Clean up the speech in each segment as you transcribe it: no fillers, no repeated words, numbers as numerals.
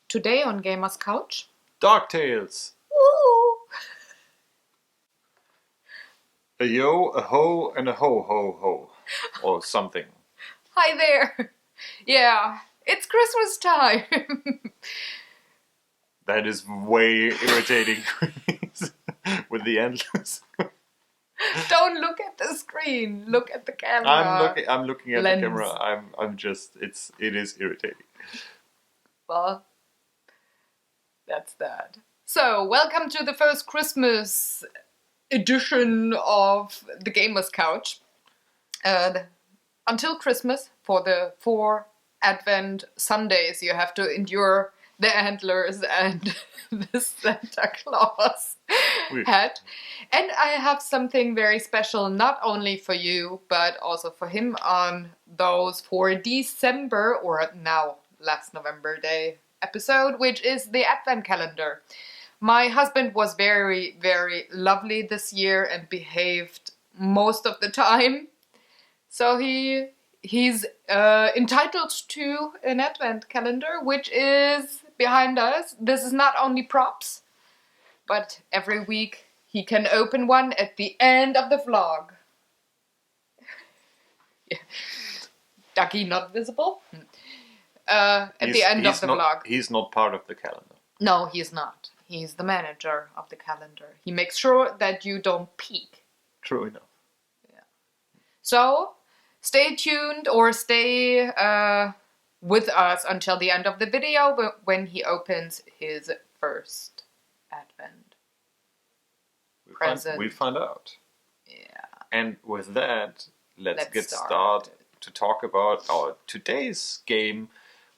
Today on Gamer's Couch. Dark Tales. Woo! A yo, a ho, and a ho ho ho. Or something. Hi there. Yeah, it's Christmas time. That is way irritating with the endless. Don't look at the screen. Look at the camera. I'm looking at Lens. the camera. It is irritating. Well, that's that. So, welcome to the first Christmas edition of the Gamer's Couch. Until Christmas, for the 4 Advent Sundays, you have to endure the antlers and the Santa Claus hat. And I have something very special, not only for you, but also for him on those for December, or now last November Day episode, which is the Advent calendar. My husband was very, very lovely this year and behaved most of the time. So he's entitled to an Advent calendar, which is behind us. This is not only props, but every week he can open one at the end of the vlog. Yeah. Ducky not visible. At the end of the vlog. He's not part of the calendar. No, he's not. He's the manager of the calendar. He makes sure that you don't peek. True enough. Yeah. So, stay tuned or stay with us until the end of the video when he opens his first Advent present. We'll find out. Yeah. And with that, let's get started to talk about our today's game,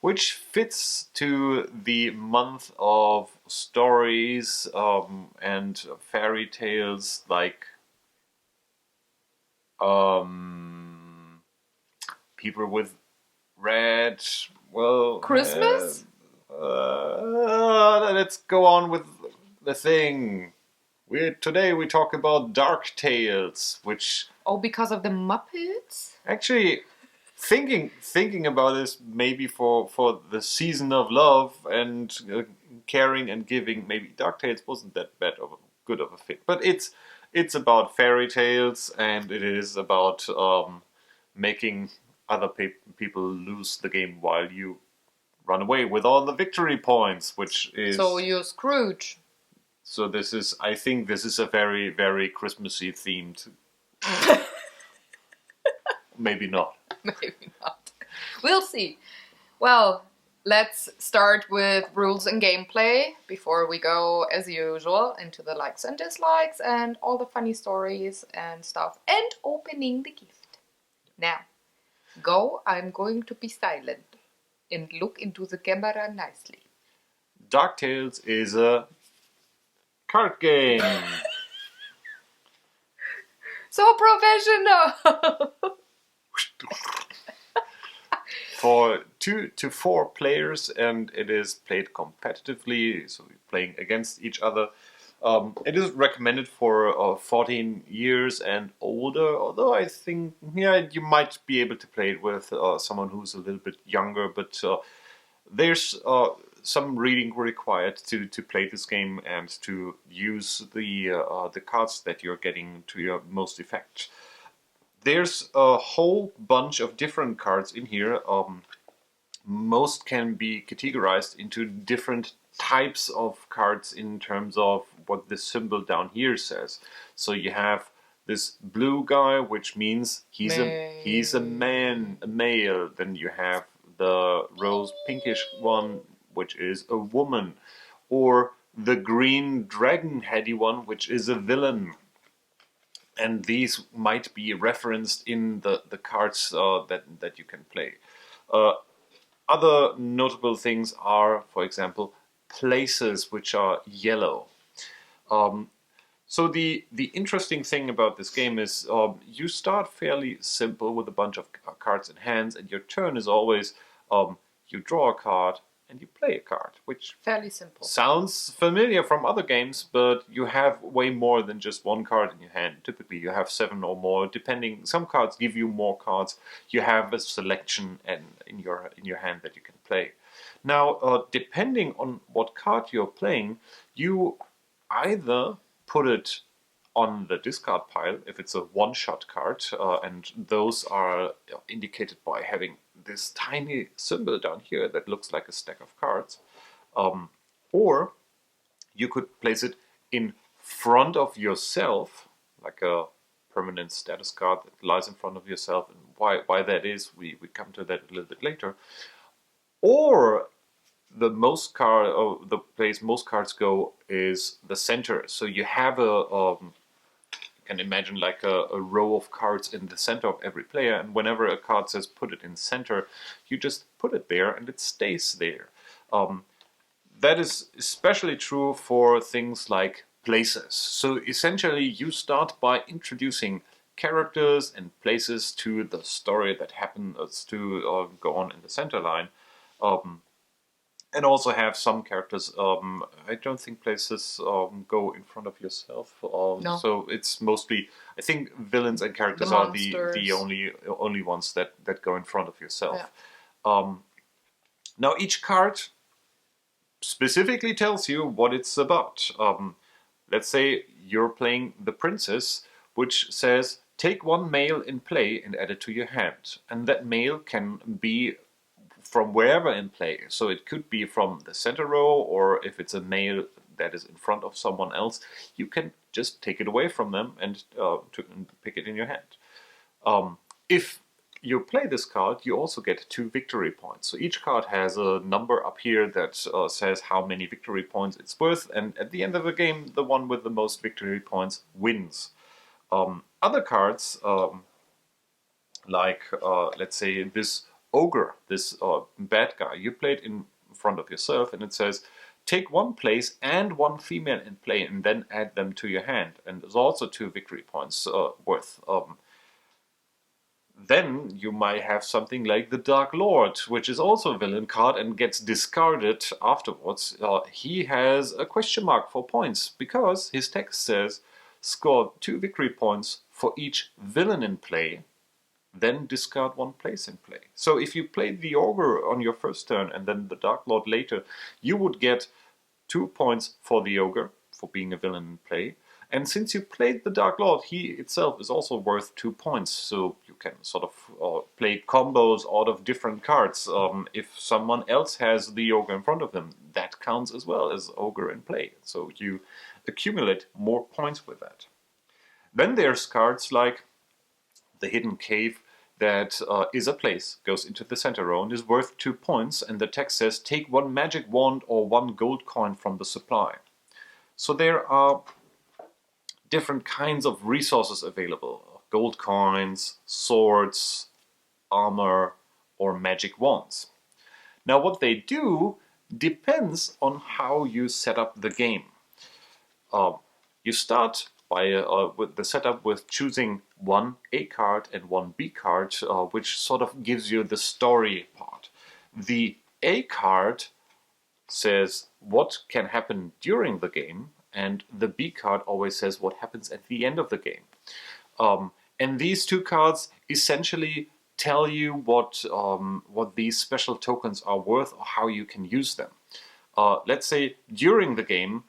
which fits to the month of stories and fairy tales like people with red. Well, Christmas? Let's go on with the thing. Today we talk about Dark Tales, which... Oh, because of the Muppets? Actually, thinking about this, maybe for the season of love and caring and giving, maybe Dark Tales wasn't that good of a fit. But it's about fairy tales, and it is about making other people lose the game while you run away with all the victory points, which is... So you're Scrooge. So I think this is a very, very Christmassy themed... Maybe not. Maybe not. We'll see. Well, let's start with rules and gameplay before we go, as usual, into the likes and dislikes and all the funny stories and stuff, and opening the gift. Now, I'm going to be silent and look into the camera nicely. Dark Tales is a card game. So professional! For 2 to 4 players, and it is played competitively, so we're playing against each other. It is recommended for 14 years and older, although I think you might be able to play it with someone who's a little bit younger, but there's some reading required to play this game and to use the cards that you're getting to your most effect. There's a whole bunch of different cards in here. Most can be categorized into different types of cards in terms of what the symbol down here says. So you have this blue guy, which means he's a man, a male. Then you have the rose pinkish one, which is a woman, or the green dragon heady one, which is a villain. And these might be referenced in the cards that you can play. Other notable things are, for example, places, which are yellow. So the interesting thing about this game is you start fairly simple with a bunch of cards in hands, and your turn is always you draw a card and you play a card, which fairly simple. Sounds familiar from other games, but you have way more than just one card in your hand. Typically you have 7 or more, depending. Some cards give you more cards. You have a selection in your hand that you can play. Now, depending on what card you're playing, you either put it on the discard pile if it's a one-shot card, and those are indicated by having this tiny symbol down here that looks like a stack of cards, or you could place it in front of yourself, like a permanent status card that lies in front of yourself. And why that is, we come to that a little bit later. Or the place most cards go is the center. So you have you can imagine like a row of cards in the center of every player, and whenever a card says put it in center, you just put it there and it stays there. That is especially true for things like places. So essentially you start by introducing characters and places to the story that happens to go on in the center line. And also have some characters. I don't think places go in front of yourself. No. So it's mostly, I think villains and characters are the only ones that go in front of yourself. Yeah. Now each card specifically tells you what it's about. Let's say you're playing the princess, which says take one male in play and add it to your hand. And that male can be from wherever in play. So it could be from the center row, or if it's a male that is in front of someone else, you can just take it away from them and pick it in your hand. If you play this card, you also get 2 victory points. So each card has a number up here that says how many victory points it's worth, and at the end of the game, the one with the most victory points wins. Other cards, like let's say this ogre, this bad guy, you play it in front of yourself, and it says take one place and one female in play and then add them to your hand, and there's also 2 victory points worth. Then you might have something like the Dark Lord, which is also a villain card and gets discarded afterwards. He has a question mark for points because his text says score 2 victory points for each villain in play, then discard 1 place in play. So if you played the ogre on your first turn and then the Dark Lord later, you would get 2 points for the ogre for being a villain in play. And since you played the Dark Lord, he itself is also worth 2 points. So you can sort of play combos out of different cards. If someone else has the ogre in front of them, that counts as well as ogre in play. So you accumulate more points with that. Then there's cards like the Hidden Cave, that is a place, goes into the center row and is worth 2 points, and the text says take 1 magic wand or 1 gold coin from the supply. So there are different kinds of resources available: gold coins, swords, armor, or magic wands. Now what they do depends on how you set up the game. You start by with the setup with choosing 1 A card and 1 B card, which sort of gives you the story part. The A card says what can happen during the game, and the B card always says what happens at the end of the game. And these 2 cards essentially tell you what these special tokens are worth or how you can use them. Let's say during the game,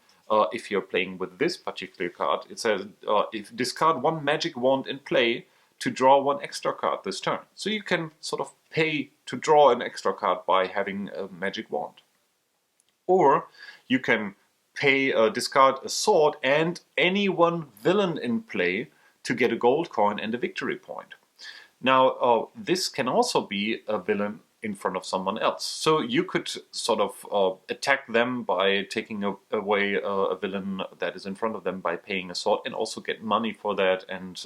if you're playing with this particular card, it says if discard 1 magic wand in play to draw 1 extra card this turn. So you can sort of pay to draw an extra card by having a magic wand. Or you can pay discard a sword and any 1 villain in play to get a gold coin and a victory point. Now this can also be a villain in front of someone else. So you could sort of attack them by taking away a villain that is in front of them by paying a sword, and also get money for that and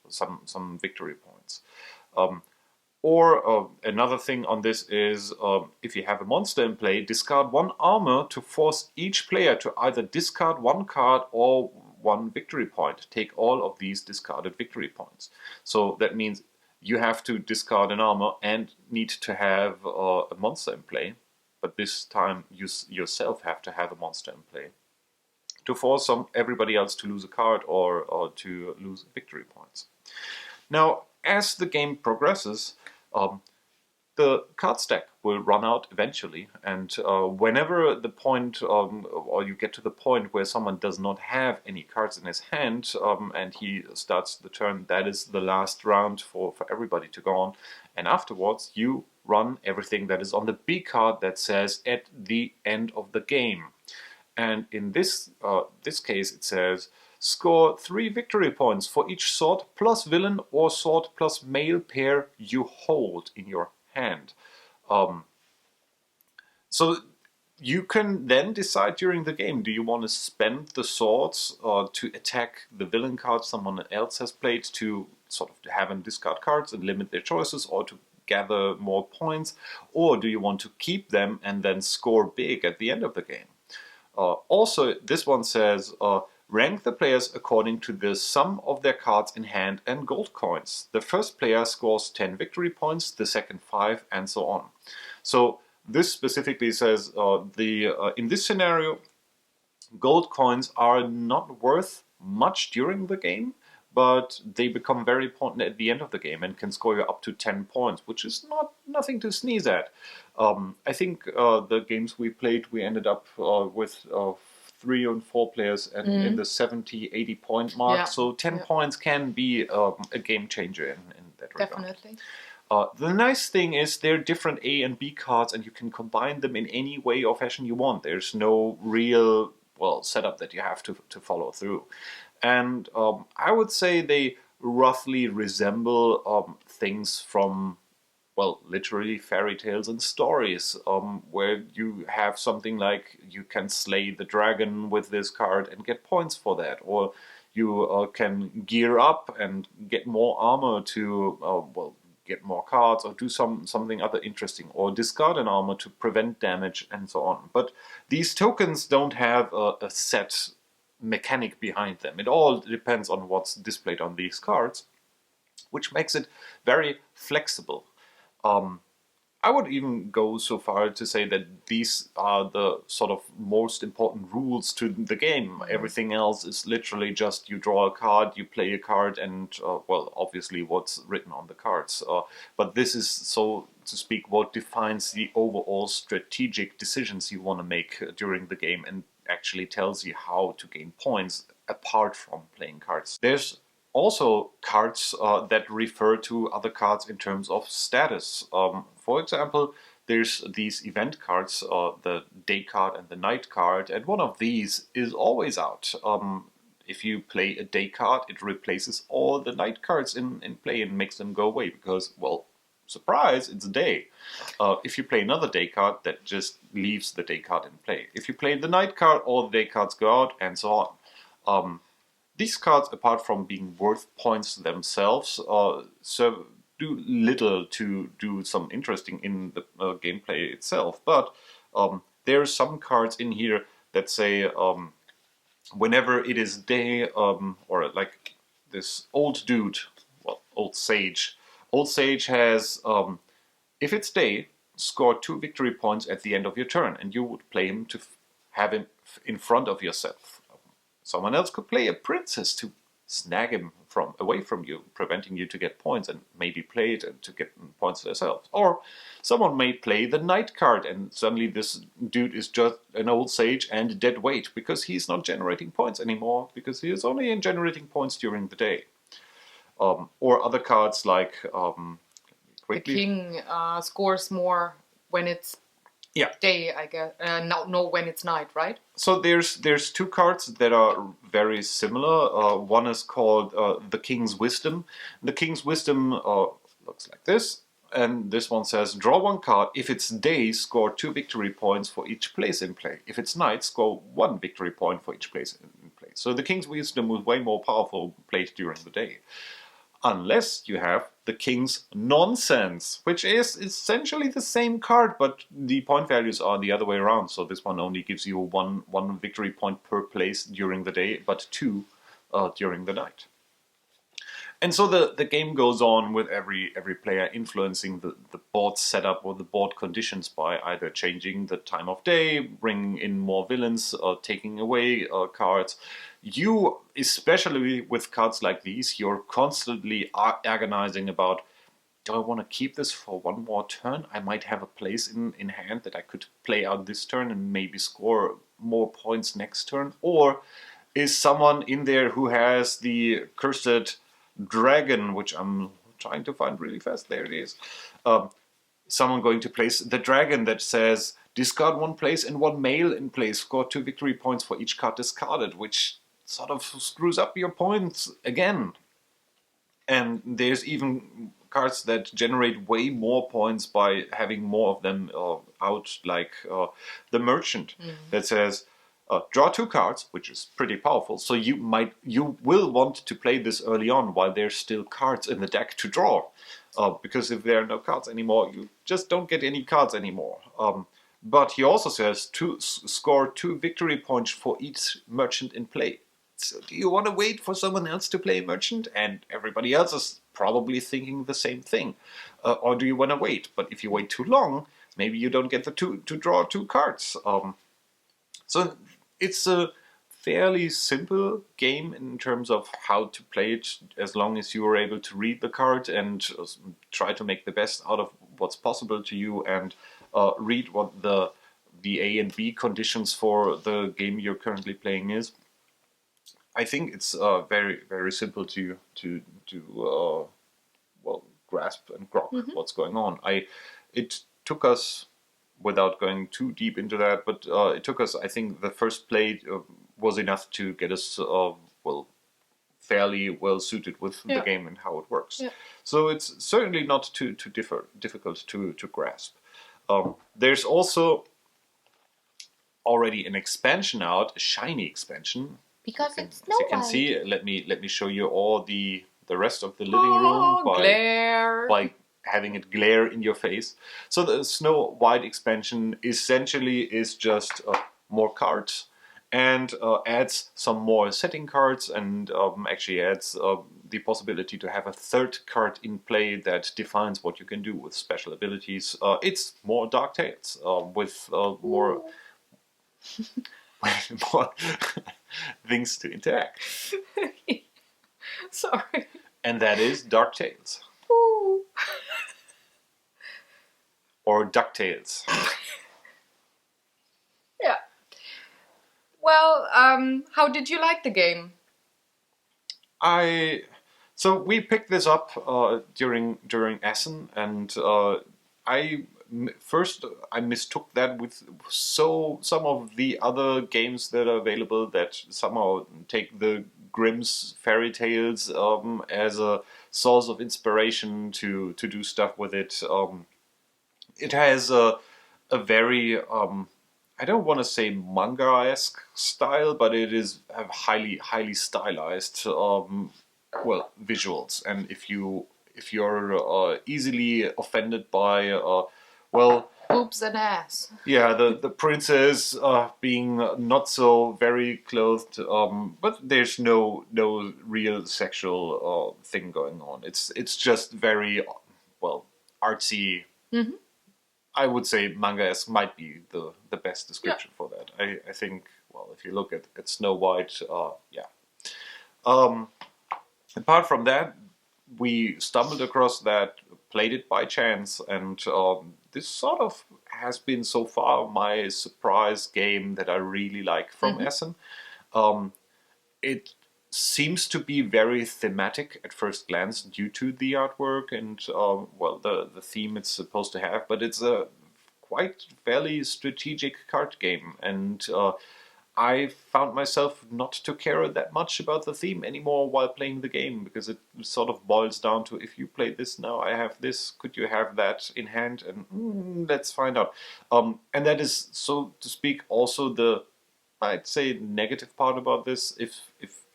some victory points. Or another thing on this is if you have a monster in play, discard 1 armor to force each player to either discard 1 card or 1 victory point. Take all of these discarded victory points. So that means you have to discard an armor and need to have a monster in play, but this time you yourself have to have a monster in play to force everybody else to lose a card or to lose victory points. Now, as the game progresses, the card stack will run out eventually, and whenever the point, or you get to the point where someone does not have any cards in his hand, and he starts the turn, that is the last round for everybody to go on, and afterwards you run everything that is on the B card that says at the end of the game. And in this case it says score 3 victory points for each sword plus villain or sword plus male pair you hold in your hand. So you can then decide during the game, do you want to spend the swords to attack the villain card someone else has played to sort of have them discard cards and limit their choices, or to gather more points, or do you want to keep them and then score big at the end of the game? Also, this one says, rank the players according to the sum of their cards in hand and gold coins. The first player scores 10 victory points, the second 5, and so on. So this specifically says, in this scenario, gold coins are not worth much during the game, but they become very important at the end of the game and can score you up to 10 points, which is nothing to sneeze at. I think the games we played, we ended up with 3 and 4 players and in the 70-80 point mark. Yeah. So 10 points can be a game changer in that regard. Definitely. The nice thing is they're different A and B cards, and you can combine them in any way or fashion you want. There's no real setup that you have to follow through. And I would say they roughly resemble things from, literally fairy tales and stories, where you have something like you can slay the dragon with this card and get points for that, or you can gear up and get more armor to, get more cards, or do something other interesting, or discard an armor to prevent damage and so on. But these tokens don't have a set mechanic behind them. It all depends on what's displayed on these cards, which makes it very flexible. I would even go so far to say that these are the sort of most important rules to the game. Everything else is literally just you draw a card, you play a card, and obviously what's written on the cards. But this is, so to speak, what defines the overall strategic decisions you want to make during the game, and actually tells you how to gain points apart from playing cards. There's also cards that refer to other cards in terms of status. For example, there's these event cards, the day card and the night card, and one of these is always out. If you play a day card, it replaces all the night cards in play and makes them go away because, surprise, it's a day. If you play another day card, that just leaves the day card in play. If you play the night card, all the day cards go out, and so on. These cards, apart from being worth points themselves, do little to do some interesting in the gameplay itself. But there are some cards in here that say whenever it is day, or like this old dude, old sage. Old sage has, if it's day, score 2 victory points at the end of your turn, and you would play him to have him in front of yourself. Someone else could play a princess to snag him away from you, preventing you to get points, and maybe play it to get points themselves. Or someone may play the knight card, and suddenly this dude is just an old sage and dead weight because he's not generating points anymore, because he is only generating points during the day. Or other cards like the king scores more when it's day, I guess. No, when it's night, right? So there's 2 cards that are very similar. One is called the King's Wisdom. The King's Wisdom looks like this, and this one says, draw 1 card. If it's day, score 2 victory points for each place in play. If it's night, score 1 victory point for each place in play. So the King's Wisdom is way more powerful played during the day. Unless you have the King's Nonsense, which is essentially the same card, but the point values are the other way around. So this one only gives you one victory point per place during the day, but 2 during the night. And so the game goes on with every player influencing the board setup or the board conditions by either changing the time of day, bringing in more villains, or taking away cards. You, especially with cards like these, you're constantly agonizing about, do I want to keep this for one more turn? I might have a place in hand that I could play out this turn and maybe score more points next turn. Or is someone in there who has the cursed dragon, which I'm trying to find really fast. There it is. Someone going to place the dragon that says discard one place and one mail in place, score 2 victory points for each card discarded, which sort of screws up your points again. And there's even cards that generate way more points by having more of them out, like the merchant that says draw 2 cards, which is pretty powerful. So you will want to play this early on while there's still cards in the deck to draw, because if there are no cards anymore, you just don't get any cards anymore. But he also says to score 2 victory points for each merchant in play. So do you want to wait for someone else to play merchant? And everybody else is probably thinking the same thing. Or do you want to wait? But if you wait too long, maybe you don't get to draw 2 cards. So it's a fairly simple game in terms of how to play it, as long as you are able to read the card and try to make the best out of what's possible to you, and read what the A and B conditions for the game you're currently playing is. I think it's very, very simple to grasp and grok what's going on. It took us, without going too deep into that, but it took us, I think the first play was enough to get us fairly well suited with the game and how it works. Yeah. So it's certainly not too difficult to grasp. There's also already an expansion out, a shiny expansion. Because it's Snow White. As you can see, let me show you all the rest of the living room by having it glare in your face. So the Snow White expansion essentially is just more cards, and adds some more setting cards, and actually adds the possibility to have a 3rd card in play that defines what you can do with special abilities. It's more Dark Tales with more more things to interact. Sorry. And that is Dark Tales. Ooh. Or DuckTales. Yeah. Well, how did you like the game? So we picked this up during Essen, and I mistook that with some of the other games that are available that somehow take the Grimm's fairy tales as a source of inspiration to do stuff with it. It has a very I don't want to say manga-esque style, but it is a highly stylized visuals. And if you're easily offended by boobs and ass. Yeah, the princess being not so very clothed, but there's no real sexual thing going on. It's just very artsy. Mm-hmm. I would say manga-esque might be the best description for that. I think, if you look at Snow White, apart from that, we stumbled across that, played it by chance, and this sort of has been so far my surprise game that I really like from Essen. It seems to be very thematic at first glance due to the artwork and the theme it's supposed to have, but it's a quite fairly strategic card game, and I found myself not to care that much about the theme anymore while playing the game, because it sort of boils down to, if you play this now, I have this, could you have that in hand, and let's find out. And that is, so to speak, also the, I'd say, negative part about this. If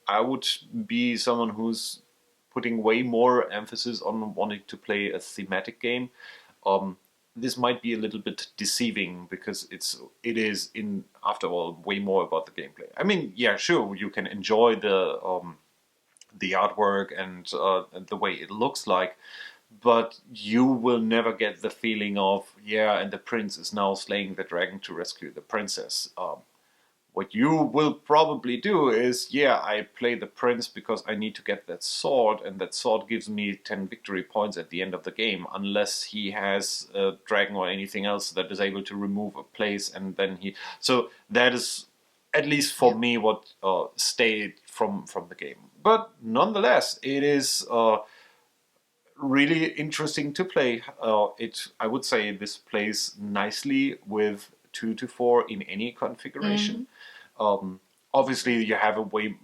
I would be someone who's putting way more emphasis on wanting to play a thematic game, this might be a little bit deceiving, because it is after all way more about the gameplay. I mean, yeah, sure, you can enjoy the artwork and the way it looks like, but you will never get the feeling of, and the prince is now slaying the dragon to rescue the princess. What you will probably do is, I play the prince because I need to get that sword, and that sword gives me 10 victory points at the end of the game, unless he has a dragon or anything else that is able to remove a place, and then he... So that is, at least for me, what stayed from the game. But nonetheless, it is really interesting to play. I would say this plays nicely with 2 to 4 in any configuration. Obviously, you have a way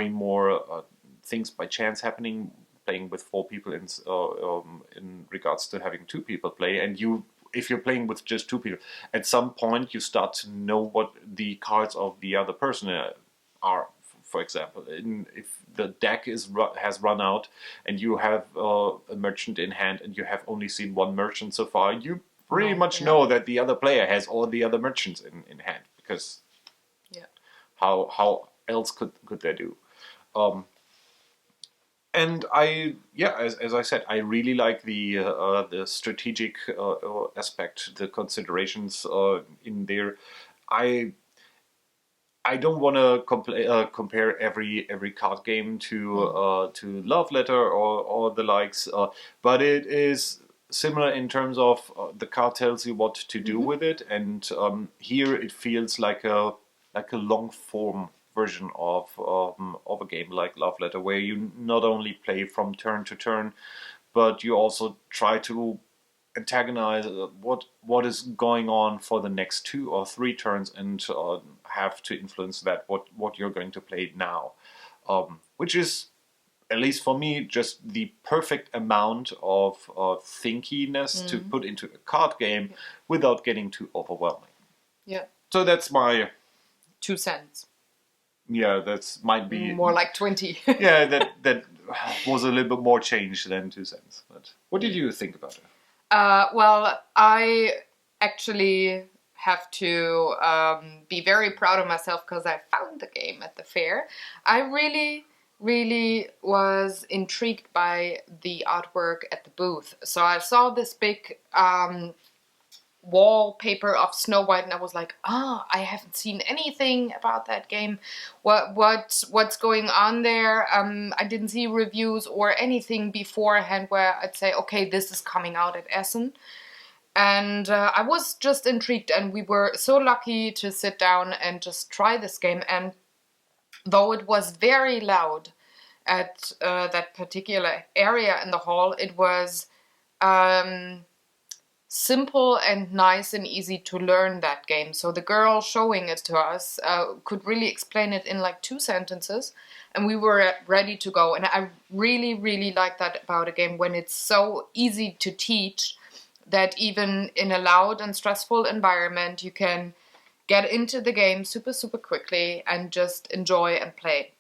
more things by chance happening playing with 4 people in regards to having 2 people play. And if you're playing with just 2 people, at some point you start to know what the cards of the other person are. For example, if the deck has run out and you have a merchant in hand and you have only seen 1 merchant so far, you pretty much know that the other player has all the other merchants in hand, because how else could they do? And as I said, I really like the strategic aspect, the considerations in there. I don't want to compare every card game to Love Letter or the likes, but it is similar in terms of the card tells you what to do with it, and here it feels like a long form version of a game like Love Letter, where you not only play from turn to turn, but you also try to antagonize what is going on for the next 2 or 3 turns, and have to influence that what you're going to play now, which is, at least for me, just the perfect amount of thinkiness to put into a card game without getting too overwhelming. Yeah. So that's my 2 cents. Yeah, that might be more like 20. Yeah, that was a little bit more change than 2 cents. But what did you think about it? Well, I actually have to be very proud of myself because I found the game at the fair. I really was intrigued by the artwork at the booth. So I saw this big wallpaper of Snow White, and I was like, I haven't seen anything about that game. What's going on there? I didn't see reviews or anything beforehand where I'd say, okay, this is coming out at Essen. And I was just intrigued, and we were so lucky to sit down and just try this game. And though it was very loud at that particular area in the hall, it was simple and nice and easy to learn that game. So the girl showing it to us could really explain it in like 2 sentences, and we were ready to go. And I really like that about a game, when it's so easy to teach that even in a loud and stressful environment you can get into the game super quickly and just enjoy and play.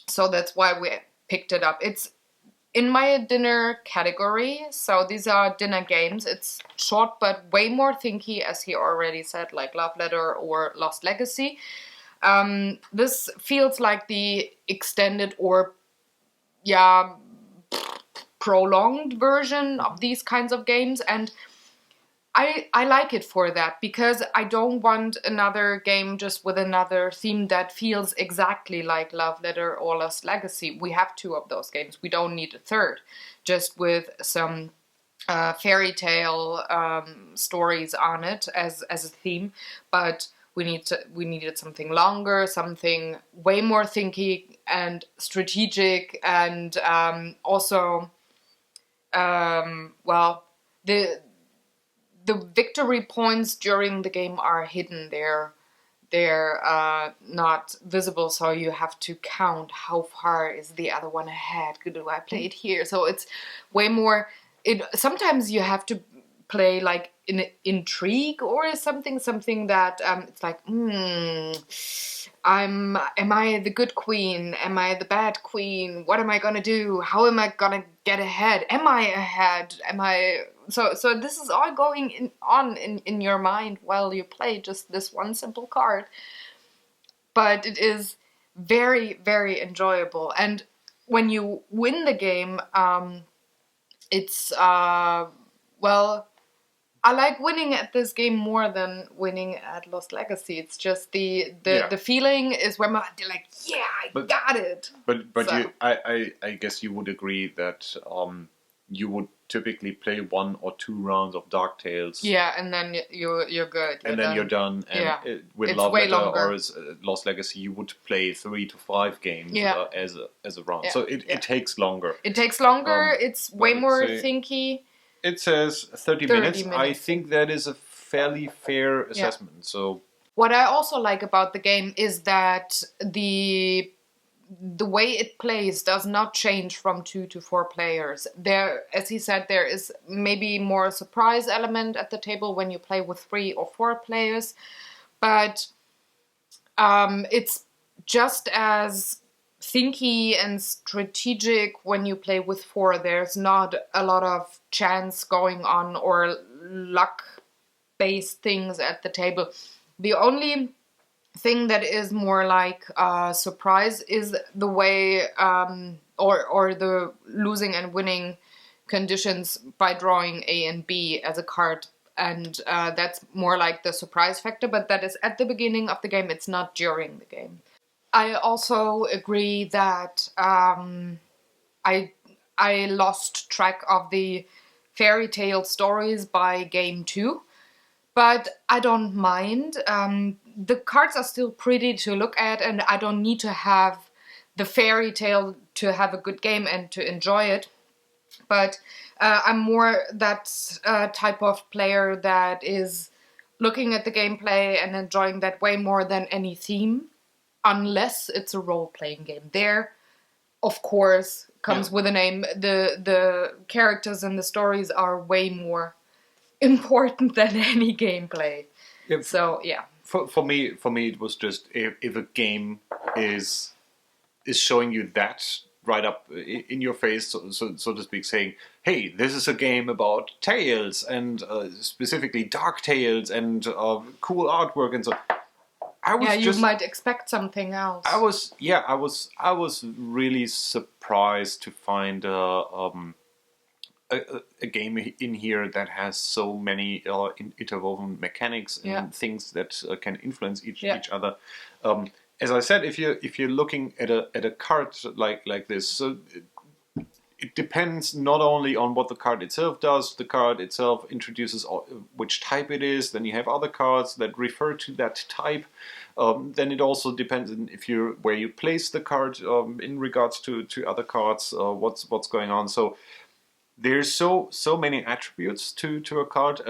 So that's why we picked it up. It's in my dinner category, so these are dinner games. It's short but way more thinky, as he already said, like Love Letter or Lost Legacy. This feels like the extended or prolonged version of these kinds of games, and I like it for that, because I don't want another game just with another theme that feels exactly like Love Letter or Lost Legacy. We have 2 of those games. We don't need a third, just with some fairy tale stories on it as a theme. But we needed something longer, something way more thinky and strategic, and also the victory points during the game are hidden. They're not visible, so you have to count how far is the other one ahead. Do I play it here? So it's way more. Sometimes you have to play like in intrigue or something that it's like, am I the good queen? Am I the bad queen? What am I gonna do? How am I gonna get ahead? Am I ahead? Am I... So this is all going on in your mind while you play just this one simple card. But it is very enjoyable. And when you win the game, it's I like winning at this game more than winning at Lost Legacy. It's just the feeling is when I'm like, yeah, I got it. But so. I guess you would agree that you would typically play 1 or 2 rounds of Dark Tales. Yeah, and then you're good. And then you're done. And with Love Letter or Lost Legacy, you would play 3 to 5 games as a round. So it takes longer. It takes longer. It's way more thinky. It says 30 minutes. I think that is a fairly fair assessment. So what I also like about the game is that the way it plays does not change from 2 to 4 players. There, as he said, there is maybe more a surprise element at the table when you play with 3 or 4 players, but it's just as thinky and strategic when you play with 4. There's not a lot of chance going on or luck-based things at the table. The only thing that is more like a surprise is the way or the losing and winning conditions by drawing A and B as a card, and that's more like the surprise factor, but that is at the beginning of the game. It's not during the game. I also agree that I lost track of the fairy tale stories by game 2, but I don't mind. The cards are still pretty to look at, and I don't need to have the fairy tale to have a good game and to enjoy it. But I'm more that type of player that is looking at the gameplay and enjoying that way more than any theme. Unless it's a role-playing game. There, of course, comes with a name. The characters and the stories are way more important than any gameplay. Yeah. So, yeah. For me, it was just if a game is showing you that right up in your face, so to speak, saying, hey, this is a game about tales, and specifically dark tales, and cool artwork, and so you might expect something else. I was really surprised to find a game in here that has so many interwoven mechanics and things that can influence each other. As I said, if you're looking at a card like this, so it depends not only on what the card itself does. The card itself introduces which type it is. Then you have other cards that refer to that type. Then it also depends on where you place the card in regards to other cards. What's going on. So there's so many attributes to a card.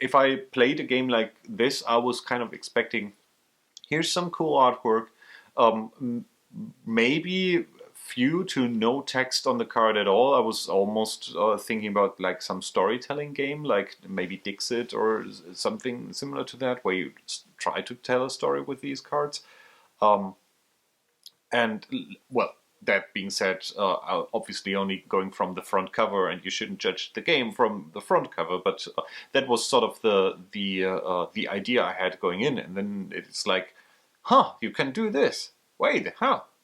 If I played a game like this, I was kind of expecting, here's some cool artwork. Maybe few to no text on the card at all. I was almost thinking about like some storytelling game, like maybe Dixit or something similar to that, where you try to tell a story with these cards. And well, that being said, obviously only going from the front cover, and you shouldn't judge the game from the front cover. But that was sort of the idea I had going in, and then it's like, you can do this. Wait,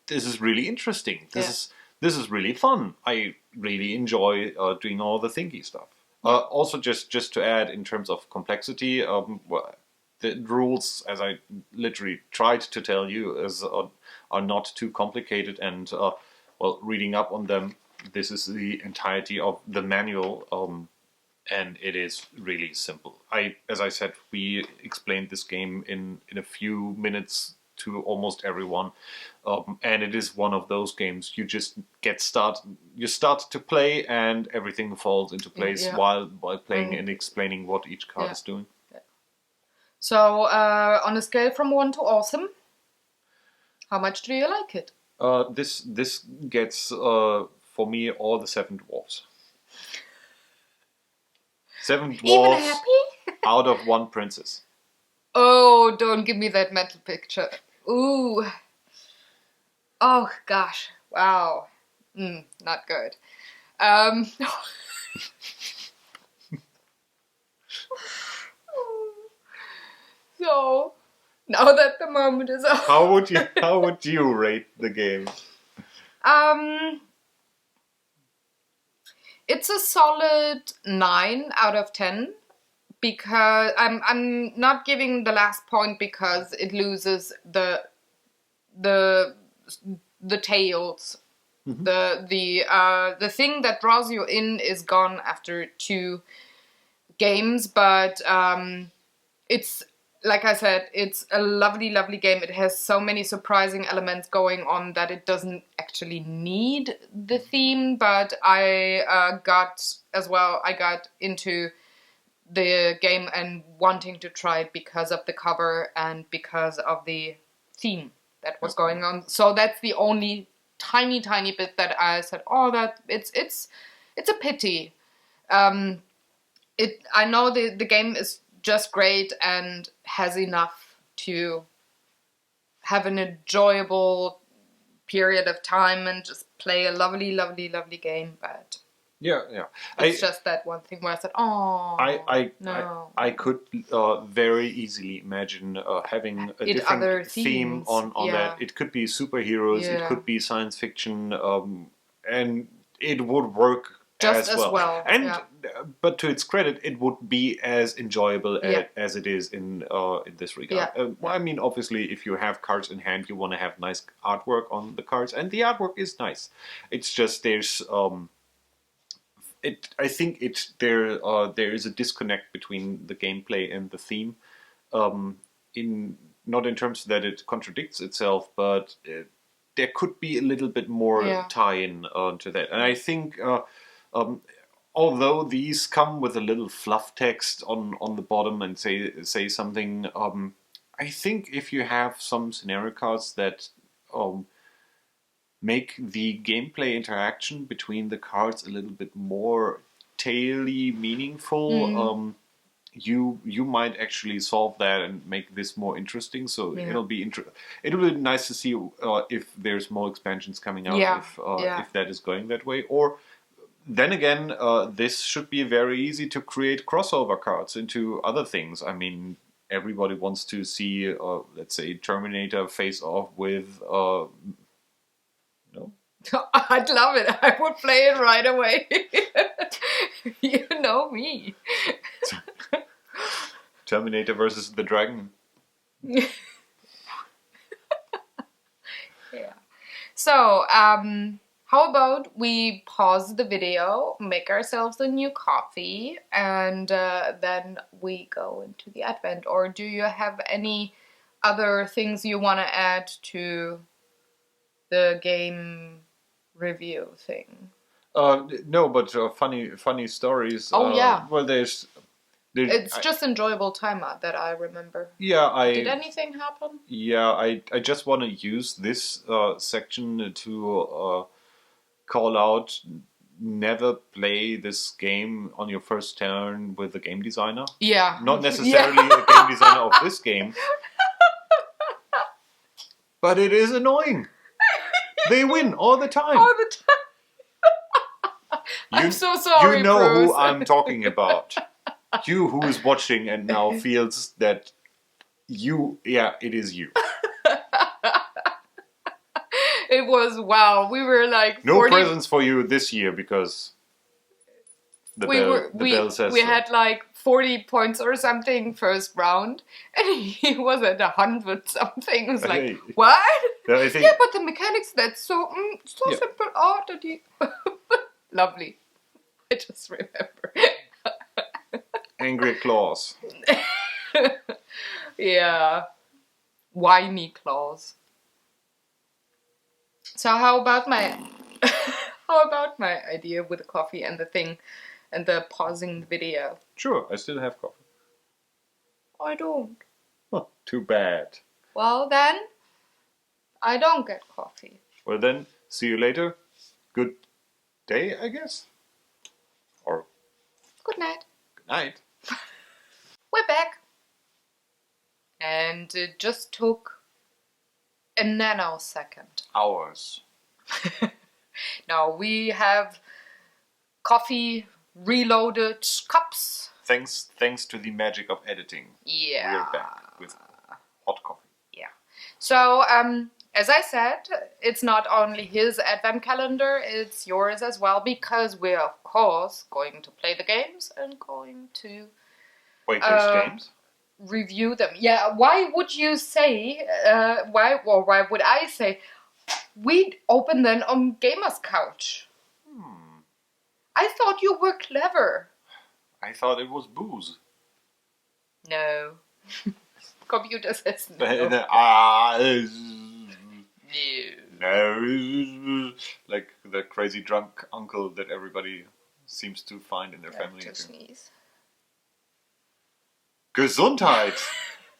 this is really interesting. This is really fun. I really enjoy doing all the thinky stuff. Also, just to add in terms of complexity, the rules, as I literally tried to tell you, are not too complicated. And reading up on them, this is the entirety of the manual, and it is really simple. As I said, we explained this game in a few minutes to almost everyone, and it is one of those games you just you start to play and everything falls into place while playing and explaining what each card is doing. So on a scale from 1 to awesome, how much do you like it? This gets for me all the 7 dwarfs. 7 dwarfs. Even happy? Out of 1 princess. Oh, don't give me that mental picture. Ooh. Oh, gosh. Wow. Not good. So, now that the moment is over. How would you rate the game? It's a solid 9 out of 10. because I'm not giving the last point because it loses the tails. Mm-hmm. The thing that draws you in is gone after 2 games, but it's, like I said, it's a lovely, lovely game. It has so many surprising elements going on that it doesn't actually need the theme, but I got into the game and wanting to try it because of the cover and because of the theme that was going on. So that's the only tiny bit that I said, oh, that it's a pity. I know the game is just great and has enough to have an enjoyable period of time and just play a lovely, lovely, lovely game, but it's just that one thing where I said, "Oh, no." I could very easily imagine having a different theme on that. It could be superheroes, it could be science fiction, and it would work just as well. And but to its credit, it would be as enjoyable as it is in this regard. I mean, obviously, if you have cards in hand, you want to have nice artwork on the cards, and the artwork is nice. It's just there's I think there is a disconnect between the gameplay and the theme, not in terms that it contradicts itself, but there could be a little bit more tie-in to that. And I think, although these come with a little fluff text on the bottom and say something, I think if you have some scenario cards that make the gameplay interaction between the cards a little bit more taily meaningful, you might actually solve that and make this more interesting. So it'll be nice to see if there's more expansions coming out, if that is going that way. Or then again, this should be very easy to create crossover cards into other things. I mean, everybody wants to see, let's say, Terminator face off with... I'd love it. I would play it right away. You know me. Terminator versus the Dragon. Yeah. So, how about we pause the video, make ourselves a new coffee, and then we go into the advent? Or do you have any other things you want to add to the game review thing? No, but funny stories. Oh yeah. Well, there's it's just enjoyable time that I remember. Yeah, did anything happen? Yeah, I just want to use this section to call out: never play this game on your first turn with a game designer. Yeah. Not necessarily a game designer of this game, but it is annoying. They win all the time. All the time. I'm so sorry, You know Bruce. who I'm talking about. You who is watching and now feels that it is you. It was, wow, we were like... No presents for you this year because the bell says we so. had like 40 points or something first round, and he was at 100 something. It was like, what? I think, yeah, but the mechanics, that's so simple. Oh, that he... Lovely. I just remember. Angry claws. Yeah. Whiny claws. So how about my idea with the coffee and the thing and the pausing the video? Sure, I still have coffee. I don't. Oh, too bad. Well then, I don't get coffee. Well then, see you later. Good day, I guess. Or good night. Good night. We're back. And it just took a nanosecond. Hours. Now we have coffee reloaded cups. Thanks to the magic of editing. Yeah. We're back with hot coffee. Yeah. So, as I said, it's not only his advent calendar, it's yours as well, because we're, of course, going to play the games and going to Wait, there's games? Review them. Yeah, why would you say, why would I say, we'd open them on Gamer's Couch? I thought you were clever. I thought it was booze. No. Computer says no. No. Like the crazy drunk uncle that everybody seems to find in their family. To sneeze. Gesundheit!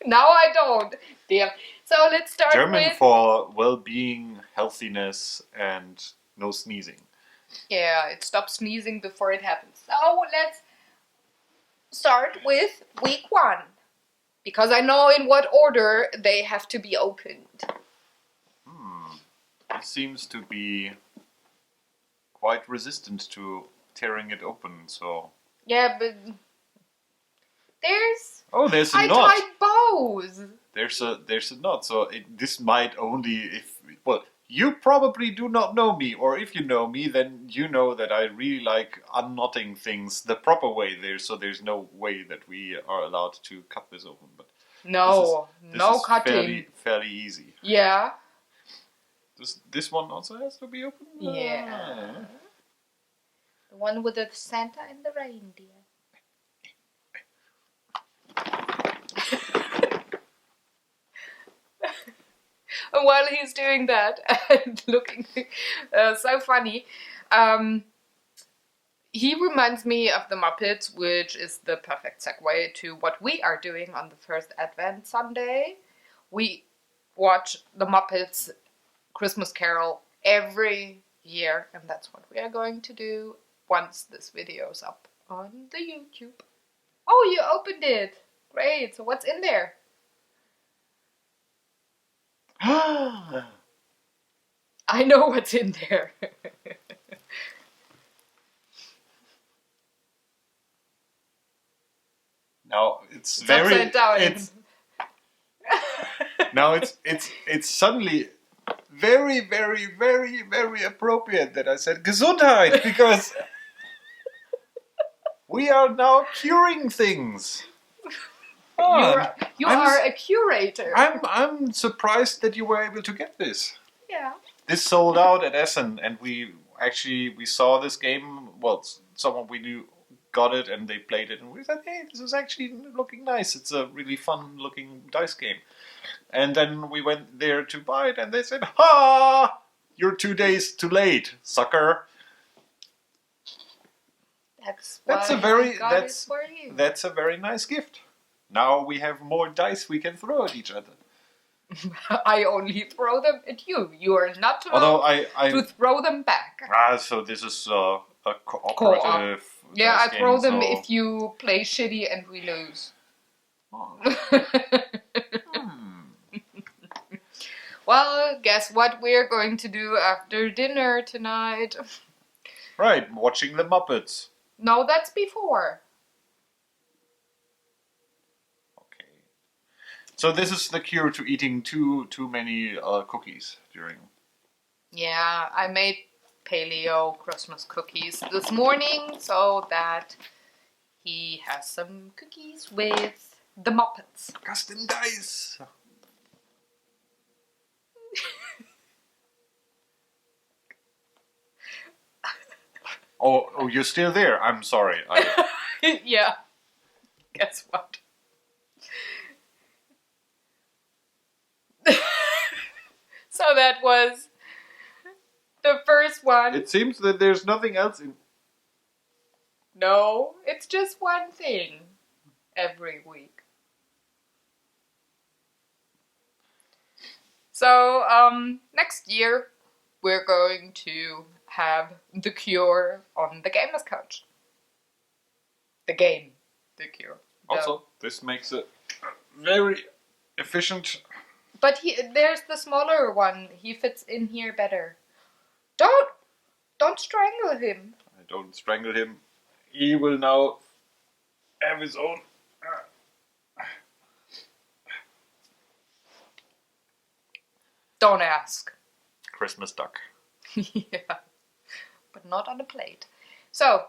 Now I don't. Damn. So let's start German with... for well-being, healthiness, and no sneezing. Yeah, it stops sneezing before it happens. So let's start with week 1. Because I know in what order they have to be opened. It seems to be quite resistant to tearing it open, so... Yeah, but... There's... Oh, there's a knot! I tied bows! There's a knot, so this might only if... Well, you probably do not know me, or if you know me, then you know that I really like unknotting things the proper way there, so there's no way that we are allowed to cut this open. But no, this no is cutting. Fairly easy. Yeah. This one also has to be open? Yeah. The one with the Santa and the reindeer. And while he's doing that and looking so funny, he reminds me of the Muppets, which is the perfect segue to what we are doing on the first Advent Sunday. We watch the Muppets Christmas Carol every year, and that's what we are going to do once this video is up on the YouTube. Oh, you opened it! Great, so what's in there? I know what's in there. Now it's very upside down. Now it's suddenly very, very, very, very appropriate that I said Gesundheit, because we are now curing things. You are a curator. I'm surprised that you were able to get this. Yeah. This sold out at Essen, and we saw this game. Well, someone we knew got it, and they played it, and we said, "Hey, this is actually looking nice. It's a really fun-looking dice game." And then we went there to buy it, and they said, "Ha! You're 2 days too late, sucker." That's a very nice gift. Now we have more dice we can throw at each other. I only throw them at you. You are not allowed to throw them back. So this is a cooperative. Yeah, I throw them so... if you play shitty and we lose. Oh. Well, guess what we're going to do after dinner tonight? Right, watching the Muppets. No, that's before. Okay. So this is the cure to eating too many cookies during... Yeah, I made paleo Christmas cookies this morning so that he has some cookies with the Muppets. Custom dice! Oh, you're still there. I'm sorry. Yeah. Guess what? So that was the first one. It seems that there's nothing else in... No, it's just one thing every week. So, next year we're going to have the cure on the Gamer's Couch. The game. The cure. Also, this makes it very efficient. But there's the smaller one. He fits in here better. Don't strangle him. I don't strangle him. He will now have his own... Don't ask. Christmas duck. Yeah. But not on a plate. So,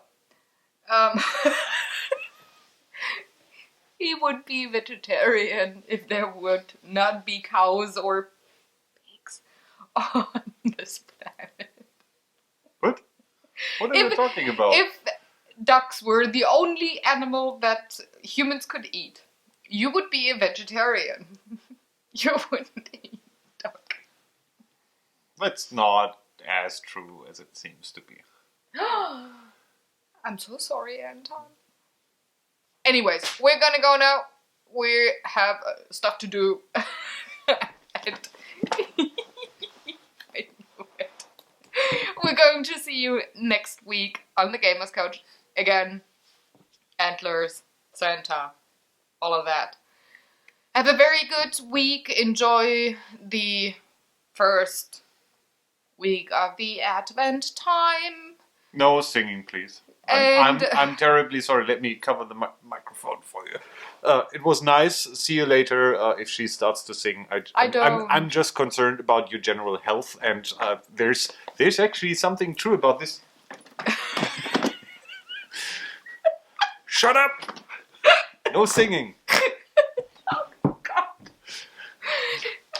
He would be vegetarian if there would not be cows or pigs on this planet. What? What are you talking about? If ducks were the only animal that humans could eat, you would be a vegetarian. You wouldn't eat duck. That's not as true as it seems to be. I'm so sorry, Anton. Anyways, we're gonna go now. We have stuff to do. And I knew it. We're going to see you next week on the Gamers Couch. Again, antlers, Santa, all of that. Have a very good week. Enjoy the first week of the Advent time. No singing, please. I'm terribly sorry. Let me cover the microphone for you. It was nice. See you later. If she starts to sing, I'm just concerned about your general health, and there's actually something true about this. Shut up! No singing. Oh God!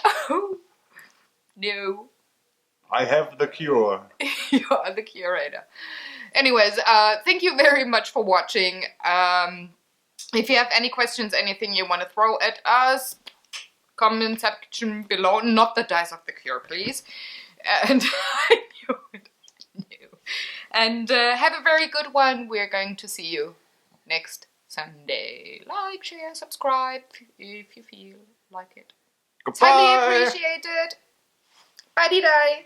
Oh no! I have the cure. You are the curator. Anyways, thank you very much for watching. If you have any questions, anything you want to throw at us, comment section below. Not the dice of the cure, please. And I knew it. And have a very good one. We're going to see you next Sunday. Like, share, subscribe if you feel like it. Goodbye. It's highly appreciated. Bye-bye.